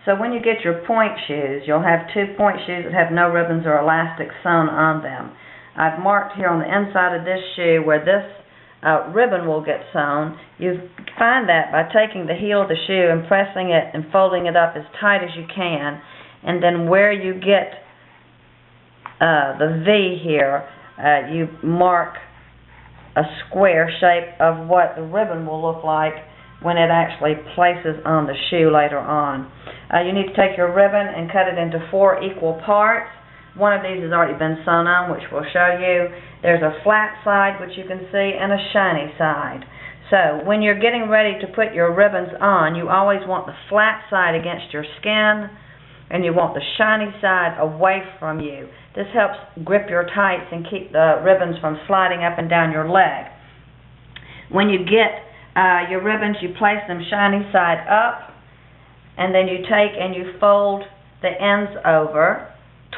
So when you get your point shoes, you'll have 2 point shoes that have no ribbons or elastic sewn on them. I've marked here on the inside of this shoe where this ribbon will get sewn. You find that by taking the heel of the shoe and pressing it and folding it up as tight as you can, and then where you get the V here, you mark a square shape of what the ribbon will look like when it actually places on the shoe later on. You need to take your ribbon and cut it into 4 equal parts. One of these has already been sewn on, which we'll show you. There's a flat side, which you can see, and a shiny side. So when you're getting ready to put your ribbons on, you always want the flat side against your skin, and you want the shiny side away from you. This helps grip your tights and keep the ribbons from sliding up and down your leg. When you get your ribbons, you place them shiny side up, and then you take and you fold the ends over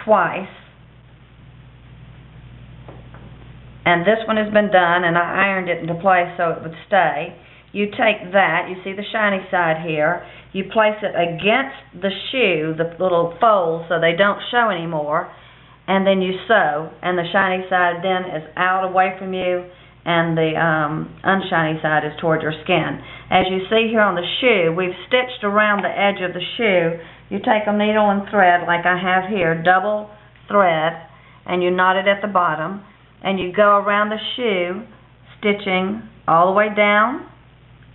twice. And this one has been done, and I ironed it into place so it would stay. You take that, you see the shiny side here, you place it against the shoe, the little folds, so they don't show anymore, and then you sew, and the shiny side then is out away from you, and the unshiny side is toward your skin. As you see here on the shoe, we've stitched around the edge of the shoe. You take a needle and thread, like I have here, double thread, and you knot it at the bottom, and you go around the shoe, stitching all the way down,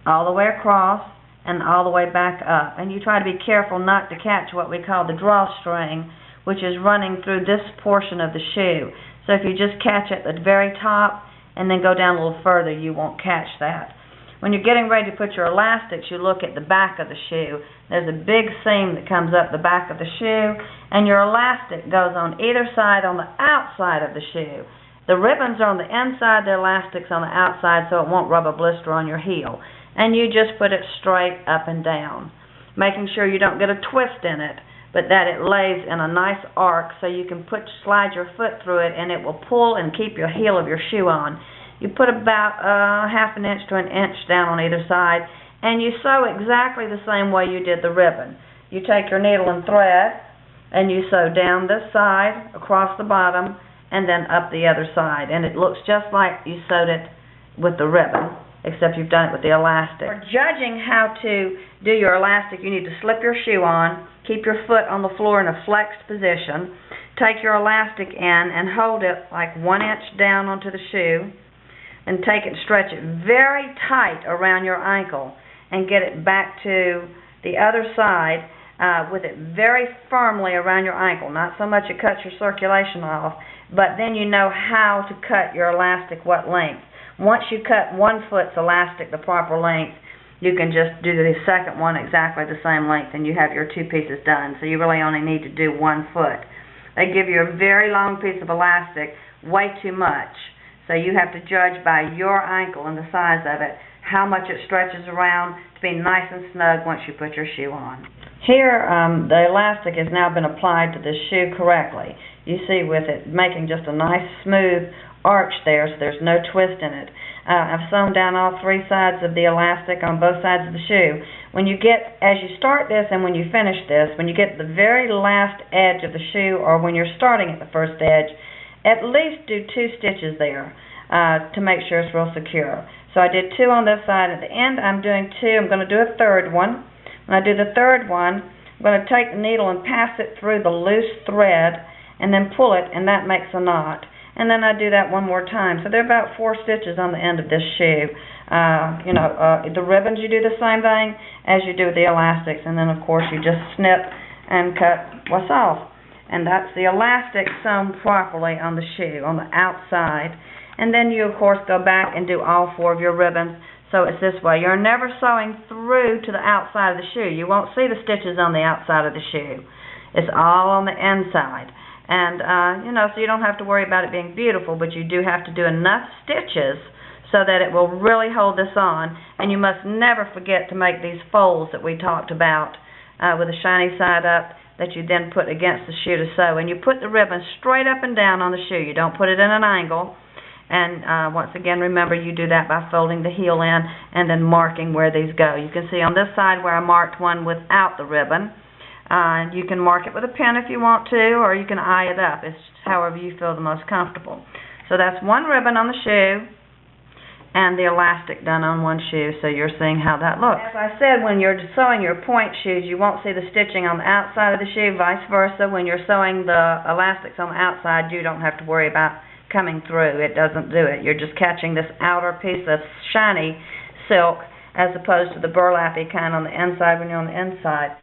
all the way across, and all the way back up. And you try to be careful not to catch what we call the drawstring, which is running through this portion of the shoe. So if you just catch it at the very top and then go down a little further, you won't catch that. When you're getting ready to put your elastics, you look at the back of the shoe. There's a big seam that comes up the back of the shoe, and your elastic goes on either side on the outside of the shoe. The ribbons are on the inside, the elastic's on the outside, so it won't rub a blister on your heel. And you just put it straight up and down, making sure you don't get a twist in it, but that it lays in a nice arc so you can slide your foot through it, and it will pull and keep your heel of your shoe on. You put about ½ inch to 1 inch down on either side, and you sew exactly the same way you did the ribbon. You take your needle and thread, and you sew down this side, across the bottom, and then up the other side. And it looks just like you sewed it with the ribbon, except you've done it with the elastic. For judging how to do your elastic, you need to slip your shoe on, keep your foot on the floor in a flexed position, take your elastic in and hold it like 1 inch down onto the shoe, and take it and stretch it very tight around your ankle and get it back to the other side with it very firmly around your ankle. Not so much it cuts your circulation off, but then you know how to cut your elastic what length. Once you cut one foot's elastic the proper length, you can just do the second one exactly the same length, and you have your 2 pieces done. So you really only need to do 1 foot. They give you a very long piece of elastic, way too much. So you have to judge by your ankle and the size of it how much it stretches around to be nice and snug once you put your shoe on. Here, the elastic has now been applied to this shoe correctly. You see with it making just a nice smooth arch there, so there's no twist in it. I've sewn down all 3 sides of the elastic on both sides of the shoe. When you get, as you start this and when you finish this, when you get to the very last edge of the shoe, or when you're starting at the first edge, at least do 2 stitches there to make sure it's real secure. So I did 2 on this side. At the end I'm doing 2. I'm going to do a 3rd one. When I do the 3rd one, I'm going to take the needle and pass it through the loose thread and then pull it, and that makes a knot. And then I do that 1 more time. So there are about 4 stitches on the end of this shoe. The ribbons, you do the same thing as you do with the elastics, and then of course you just snip and cut what's off. And that's the elastic sewn properly on the shoe, on the outside. And then you, of course, go back and do all 4 of your ribbons. So it's this way. You're never sewing through to the outside of the shoe. You won't see the stitches on the outside of the shoe. It's all on the inside. And, so you don't have to worry about it being beautiful, but you do have to do enough stitches so that it will really hold this on. And you must never forget to make these folds that we talked about with the shiny side up, that you then put against the shoe to sew. And you put the ribbon straight up and down on the shoe. You don't put it in an angle. And once again, remember, you do that by folding the heel in and then marking where these go. You can see on this side where I marked one without the ribbon. You can mark it with a pen if you want to, or you can eye it up. It's however you feel the most comfortable. So that's one ribbon on the shoe and the elastic done on one shoe, so you're seeing how that looks. As I said, when you're sewing your point shoes, you won't see the stitching on the outside of the shoe, vice versa. When you're sewing the elastics on the outside, you don't have to worry about coming through. It doesn't do it. You're just catching this outer piece of shiny silk as opposed to the burlappy kind on the inside when you're on the inside.